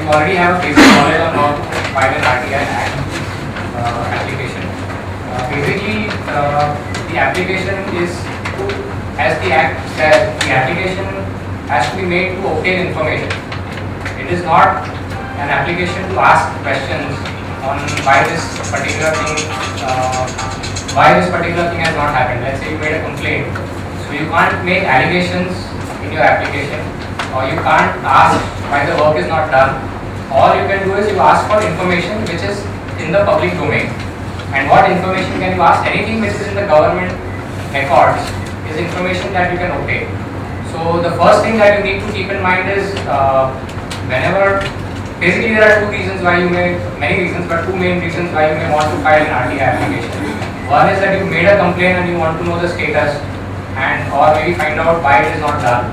you already have a basic knowledge on how to file an RTI Act application. Basically, the application is to, as the Act says, the application has to be made to obtain information. It is not an application to ask questions on why this particular thing has not happened. Let's say you made a complaint, so you can't make allegations in your application, or you can't ask why the work is not done. All you can do is you ask for information which is in the public domain. And what information can you ask? Anything which is in the government records is information that you can obtain. So the first thing that you need to keep in mind is basically there are two reasons why you may, many reasons, but two main reasons why you may want to file an RTI application. One is that you made a complaint and you want to know the status and or maybe find out why it is not done.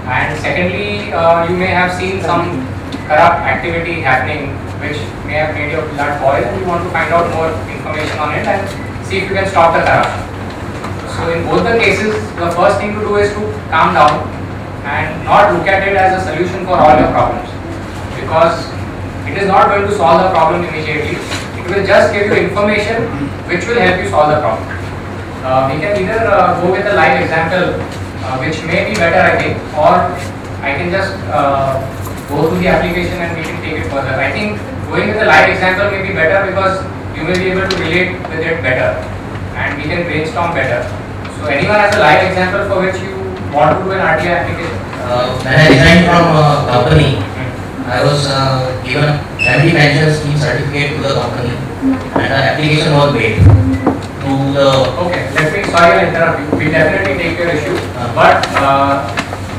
And secondly, you may have seen some corrupt activity happening which may have made your blood boil and you want to find out more information on it and see if you can stop the corruption. So in both the cases, the first thing to do is to calm down and not look at it as a solution for all your problems, because it is not going to solve the problem immediately. It will just give you information which will help you solve the problem. We can either go with a live example which may be better, I think, or I can just go to the application and we can take it further. I think going with a live example may be better because you may be able to relate with it better and we can brainstorm better. So anyone has a live example for which you want to do an RTI application? When I resigned from a company, I was given family pension scheme certificate to the company and the application was made to the... Okay, sorry I'll interrupt you. We definitely take your issue. But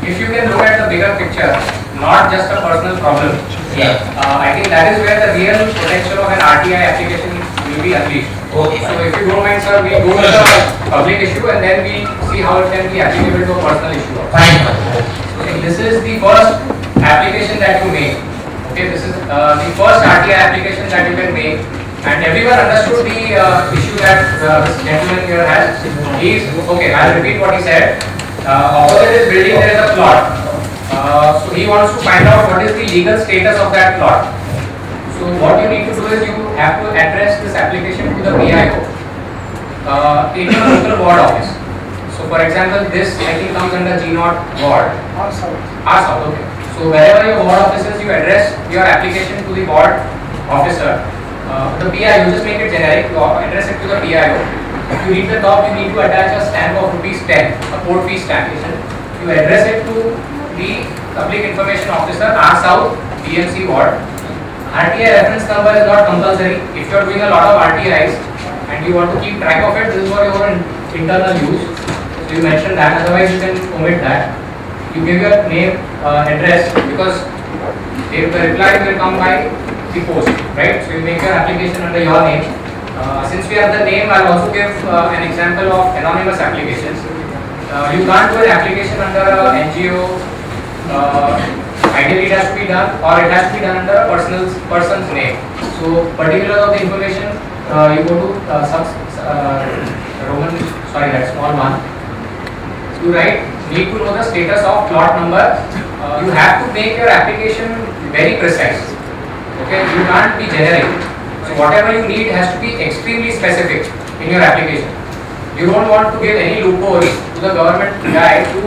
if you can look at the bigger picture, not just a personal problem, I think that is where the real potential of an RTI application will be unleashed. Okay. So if you don't mind, sir, we go with the public issue and then we see how it can be applicable to a personal issue. Fine. Okay, this is the first application that you make. Okay, this is the first RTI application that you can make, and everyone understood the issue that this gentleman here has. Okay, I'll repeat what he said. Opposite his building there is a plot. So he wants to find out what is the legal status of that plot. So what you need to do is you have to address this application to the PIO in your local ward office. So for example, this I think comes under G0 ward. R South, okay. So wherever your ward office is, you address your application to the ward officer. The PIO, you just make it generic, you address it to the PIO. If you read the top, you need to attach a stamp of ₹10, a port fee stamp. You address it to the Public Information Officer, R South, BMC ward. RTI reference number is not compulsory. If you are doing a lot of RTIs and you want to keep track of it, this is for your internal use. So you mention that, otherwise you can omit that. You give your name, address, because the reply will come by the post, right? So you make your application under your name. Since we have the name, I will also give an example of anonymous applications. You can't do an application under an NGO. Ideally it has to be done, or it has to be done under a person's name. So particulars of the information, you go to that small one. You write, need to know the status of plot number. You have to make your application very precise. Okay, you can't be generic. So whatever you need has to be extremely specific in your application. You don't want to give any loopholes to the government guy to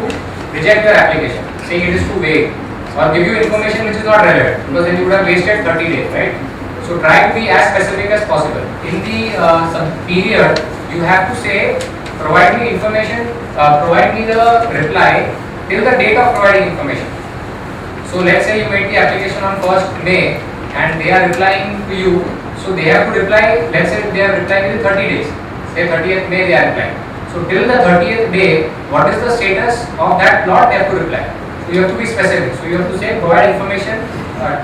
reject your application, saying it is too vague, or give you information which is not relevant, because then you would have wasted 30 days, right? So try to be as specific as possible. In the period, you have to say, provide me information, provide me the reply till the date of providing information. So let's say you made the application on 1st May and they are replying to you, so they have to reply, let's say they are replying within 30 days, say 30th May they are replying. So till the 30th day, what is the status of that plot, they have to reply. So you have to be specific. So you have to say provide information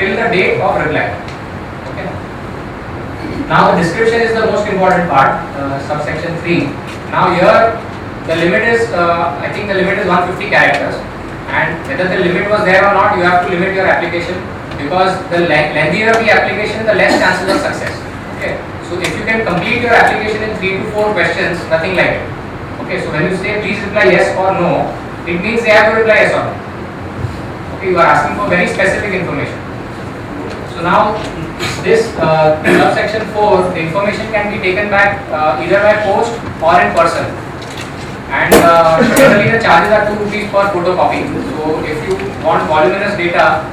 till the date of reply. Okay. Now the description is the most important part, subsection 3. Now here the limit is, I think the limit is 150 characters, and whether the limit was there or not, you have to limit your application, because the lengthier the application, the less chances of success. Okay. So if you can complete your application in 3 to 4 questions, nothing like it. Okay. So when you say please reply yes or no, it means they have to reply yes or no. Okay. You are asking for very specific information. now this subsection 4, the information can be taken back either by post or in person. And generally the charges are 2 rupees per photocopy. So if you want voluminous data,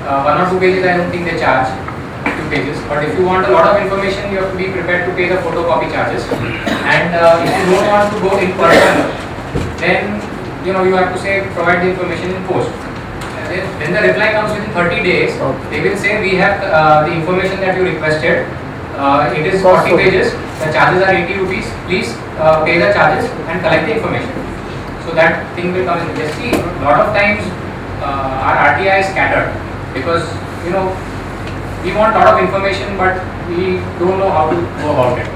1 or 2 pages, I don't think they charge 2 pages. But if you want a lot of information, you have to be prepared to pay the photocopy charges. And if you don't want to go in person, then you have to say provide the information in post. When the reply comes within 30 days, they will say we have the information that you requested. It is 40 pages. The charges are 80 rupees. Please pay the charges and collect the information. So that thing will come in. Just see, a lot of times our RTI is scattered because we want a lot of information, but we don't know how to go about it.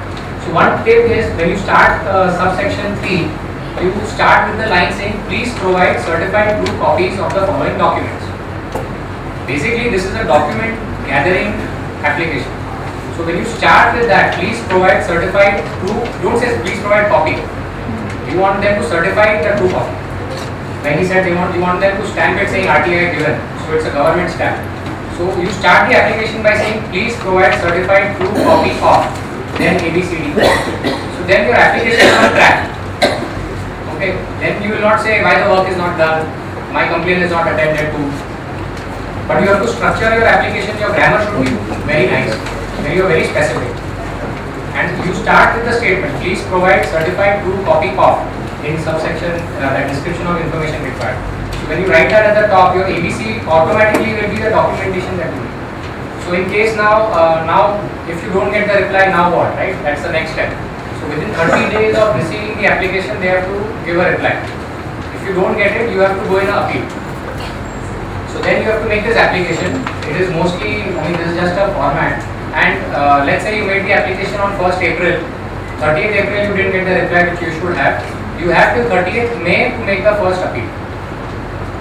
So one tip is when you start subsection 3. You start with the line saying, please provide certified true copies of the following documents. Basically, this is a document gathering application. So when you start with that, please provide certified true, don't say please provide copy. You want them to certify the true copy. Like he said, you want them to stamp it saying RTI given. So it's a government stamp. So you start the application by saying, please provide certified true copy of, then ABCD. So then your application is on track. Okay, then you will not say why the work is not done, my complaint is not attended to. But you have to structure your application, your grammar should be very nice, you are very specific. And you start with the statement, please provide certified true copy of in subsection, that description of information required. So when you write that at the top, your ABC automatically will be the documentation that you need. So in case now if you don't get the reply, now what, right? That's the next step. So within 30 days of receiving the application, they have to give a reply. If you don't get it, you have to go in an appeal. So then you have to make this application. It is mostly, this is just a format. And let's say you made the application on 1st April. 30th April you didn't get the reply which you should have. You have till 30th May to make the first appeal.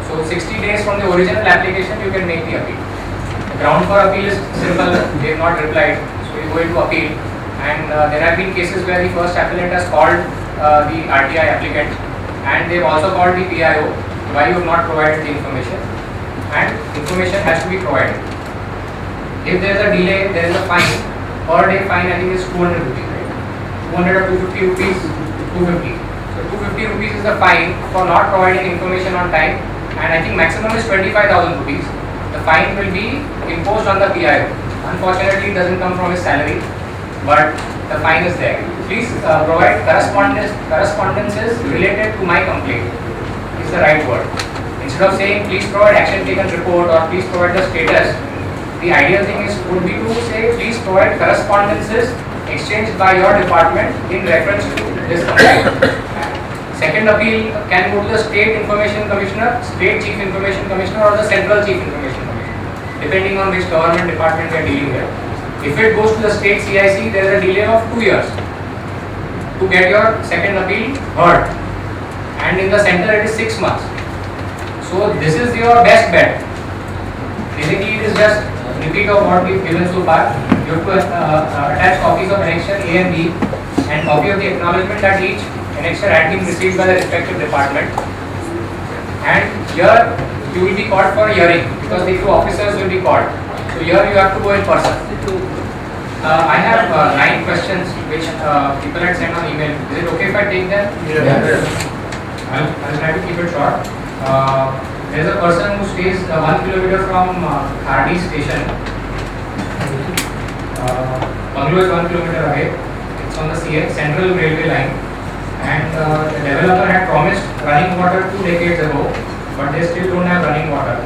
So 60 days from the original application, you can make the appeal. The ground for appeal is simple. They have not replied. So you go into appeal. And there have been cases where the first applicant has called the RTI applicant, and they have also called the PIO why you have not provided the information, and information has to be provided. If there is a delay, there is a fine. Per day fine, I think is 200 rupees, right? 200 or 250 rupees, 250. So 250 rupees is the fine for not providing information on time, and I think maximum is 25,000 rupees. The fine will be imposed on the PIO. Unfortunately, it doesn't come from his salary, but the fine is there. Please provide correspondences related to my complaint. Is the right word. Instead of saying please provide action taken report or please provide the status, the ideal thing would be to say please provide correspondences exchanged by your department in reference to this complaint. Second appeal can go to the State Information Commissioner, State Chief Information Commissioner, or the Central Chief Information Commissioner, depending on which government department we are dealing with. If it goes to the state CIC, there is a delay of 2 years to get your second appeal heard, and in the center it is 6 months. So this is your best bet. Basically, it is just repeat of what we've given so far. You have to attach copies of annexure A and B and copy of the acknowledgement that each annexure had been received by the respective department. And here you will be called for a hearing because the 2 officers will be called. So here you have to go in person. I have 9 questions which people had sent on email. Is it okay if I take them? Yeah. I'll try to keep it short. There is a person who stays 1 kilometer from RD station. Bungalow is 1 kilometer away. It's on the CX Central Railway line. And the developer had promised running water 2 decades ago, but they still don't have running water.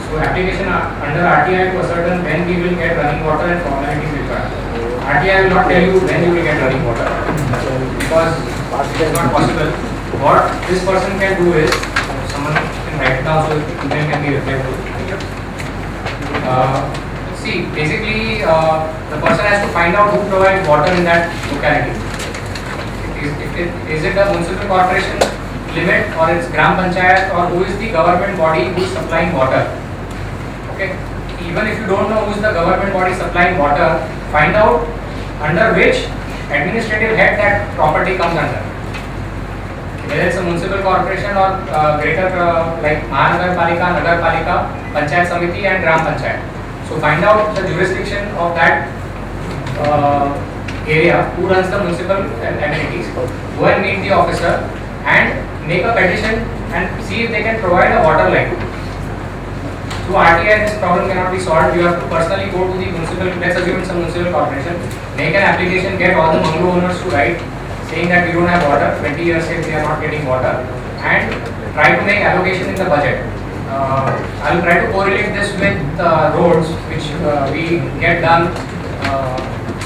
So application under RTI to ascertain when we will get running water and formalities required. RTI will not tell you when you will get running water because it is not possible. What this person can do is, someone can write it down so email can be replied to. See, basically the person has to find out who provides water in that locality. Is it a municipal corporation limit or it's Gram Panchayat, or who is the government body who is supplying water? Okay. Even if you don't know who is the government body supplying water, find out under which administrative head that property comes under. Whether it's a municipal corporation or greater like Mahanagar Palika, Nagar Palika, Panchayat Samiti and Gram Panchayat. So find out the jurisdiction of that area, who runs the municipal amenities, go and meet the officer and make a petition and see if they can provide a water line. Through RTI this problem cannot be solved. You have to personally go to the municipal, let's assume it's a municipal corporation, make an application, get all the bungalow owners to write saying that we don't have water, 20 years if they are not getting water, and try to make allocation in the budget. I will try to correlate this with roads which we get done,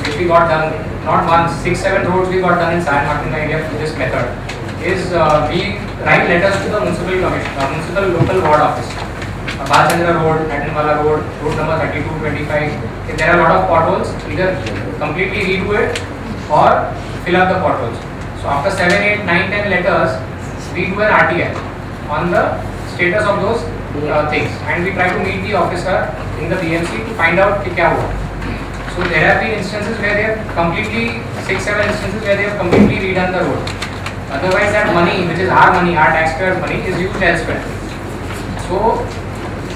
which we got done not once, 6-7 roads we got done in San Martin area through this method. Is we write letters to the municipal commission, municipal local ward office. Balchandra Road, Adenwala Road, road number 3225. If there are a lot of potholes, either completely redo it or fill up the potholes. So after 7, 8, 9, 10 letters, we do an RTI on the status of those things, and we try to meet the officer in the BMC to find out kya hua. So there have been instances where they have completely, 6-7 instances where they have completely redone the road. Otherwise that money, which is our money, our taxpayers' money, is used elsewhere. So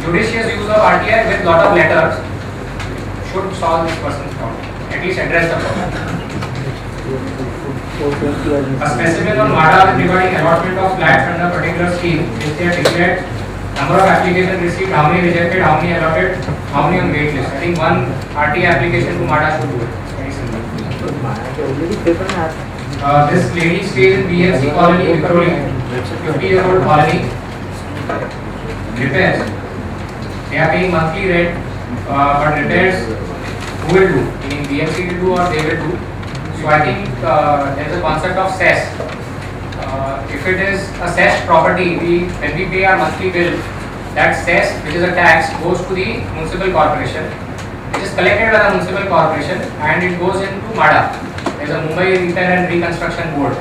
judicious use of RTI with lot of letters should solve this person's problem, at least address the problem. A specimen on MADA with regarding allotment of flats under a particular scheme is there declared number of applications received, how many rejected, how many allotted, how many on wait list. I think one RTI application to MADA should do it. Very simple. This lady stays in BMC colony, Vikhroli, 50-year-old colony. Repairs. They are paying monthly rent, but repairs who will do? Meaning BMC will do or they will do. So I think there is a concept of cess. If it is a cessed property, when we pay our monthly bill, that cess, which is a tax, goes to the municipal corporation. It is collected by the municipal corporation and it goes into MADA. There is a Mumbai Repair and Reconstruction Board.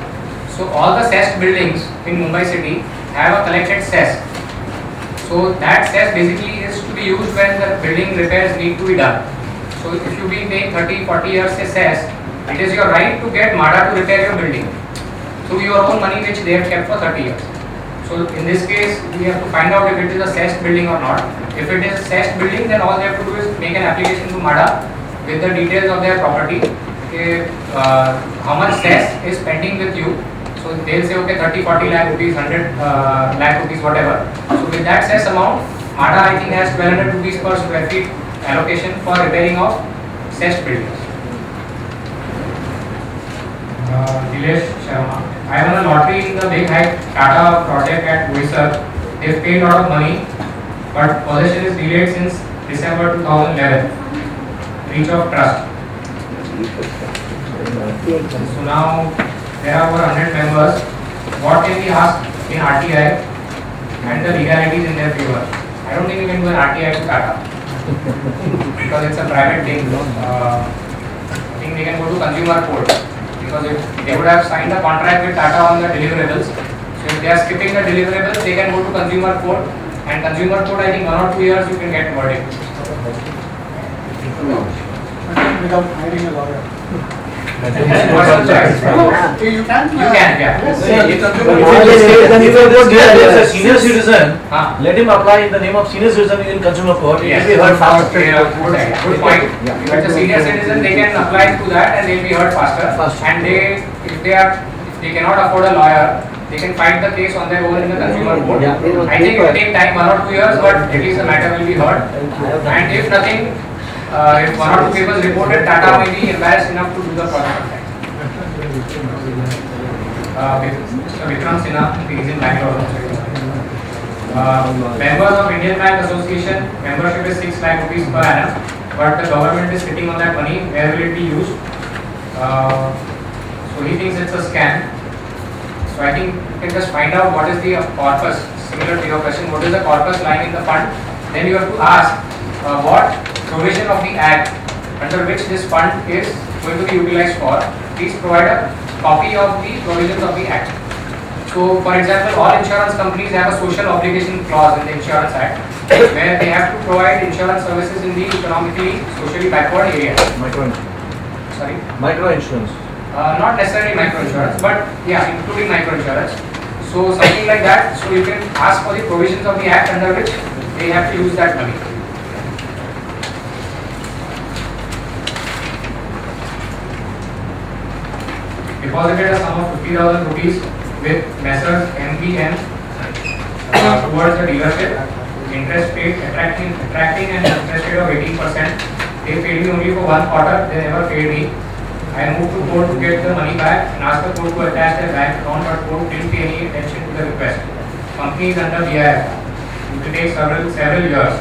So all the cessed buildings in Mumbai city have a collected cess. So that cess basically is to be used when the building repairs need to be done. So if you be paying 30-40 years cess, it is your right to get MADA to repair your building through your own money which they have kept for 30 years. So in this case, we have to find out if it is a cessed building or not. If it is a cessed building, then all they have to do is make an application to MADA with the details of their property, how much cess is pending with you. So they will say, okay, 30-40 lakh rupees, 100 lakh rupees, whatever. So with that cess amount, MADA I think has 1200 rupees per square feet allocation for repairing of cessed buildings. Dilesh Sharma. I won a lottery in the Big Hike Tata project at Boisar. They've paid a lot of money, but possession is delayed since December 2011. Breach of trust. So now there are over 100 members. What can we ask in RTI and the legalities in their favor? I don't think you can do an RTI to Tata because it's a private thing. I think they can go to consumer court. Because if they would have signed a contract with Tata on the deliverables, so if they are skipping the deliverables, they can go to consumer court, and consumer court I think 1 or 2 years you can get verdict. Without hiring a lawyer. Personal choice. You can, yeah. If a senior citizen, Huh? let him apply in the name of senior citizen in consumer court. It Yes. will be heard faster. Good point. If it's a senior citizen, they can apply to that and they'll be heard faster. And if they cannot afford a lawyer, they can fight the case on their own in the consumer court. I think it will take time, 1 or 2 years, but at least the matter will be heard. And if nothing, if 1 or 2 papers reported, Tata may be embarrassed enough to do the project. Mr. Vikram Sinha, he is in Bangalore. Members of Indian Bank Association, membership is 6 lakh rupees per annum, but the government is sitting on that money. Where will it be used? So he thinks it's a scam. So I think you can just find out what is the corpus. Similar to your question, what is the corpus lying in the fund? Then you have to ask what provision of the Act under which this fund is going to be utilized for. Please provide a copy of the provisions of the Act. So, for example, all insurance companies have a social obligation clause in the Insurance Act, where they have to provide insurance services in the economically, socially backward areas. Micro insurance. Sorry? Micro insurance. Not necessarily micro insurance, but yeah, including micro insurance. So, something like that. So, you can ask for the provisions of the Act under which they have to use that money. deposited a sum of 50,000 rupees with Messrs. MBM towards the dealership. Interest paid, attracting an interest rate of 18%. They paid me only for 1 quarter, they never paid me. I moved to court to get the money back and asked the court to attach their bank account, but court didn't pay any attention to the request. Company is under BIF. It will take several years.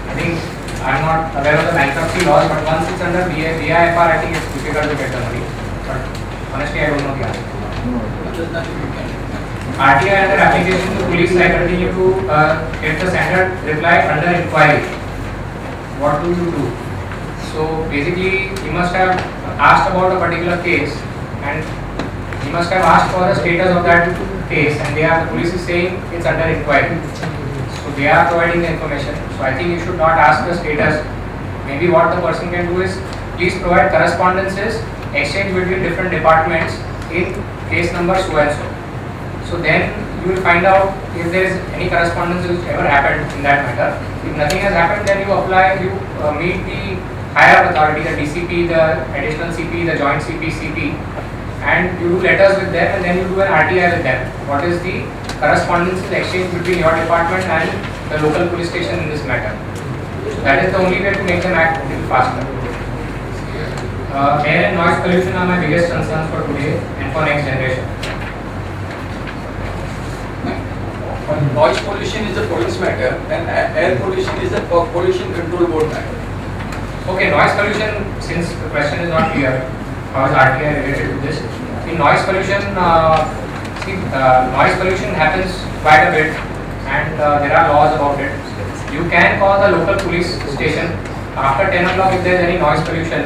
I think I'm not aware of the bankruptcy laws, but once it's under BIFR, I think it's difficult to get the money. But honestly, I don't know the answer. RTI under application to police, I continue to get the standard reply under inquiry. What do you do? So basically, you must have asked about a particular case, and you must have asked for the status of that case, and the police is saying it's under inquiry. So they are providing the information. So I think you should not ask the status. Maybe what the person can do is please provide correspondences exchange between different departments in case number so and so. So then you will find out if there is any correspondence which ever happened in that matter. If nothing has happened, then you apply, you meet the higher authority, the DCP, the additional CP, the joint CP, and you do letters with them, and then you do an RTI with them. What is the correspondence exchange between your department and the local police station in this matter? So that is the only way to make them act a little faster. Air and noise pollution are my biggest concerns for today and for next generation. Noise pollution is a police matter and air pollution is a pollution control board matter. Okay, noise pollution, since the question is not clear, how is RTI related to this? In noise pollution, noise pollution happens quite a bit, and there are laws about it. You can call the local police station after 10 o'clock if there is any noise pollution.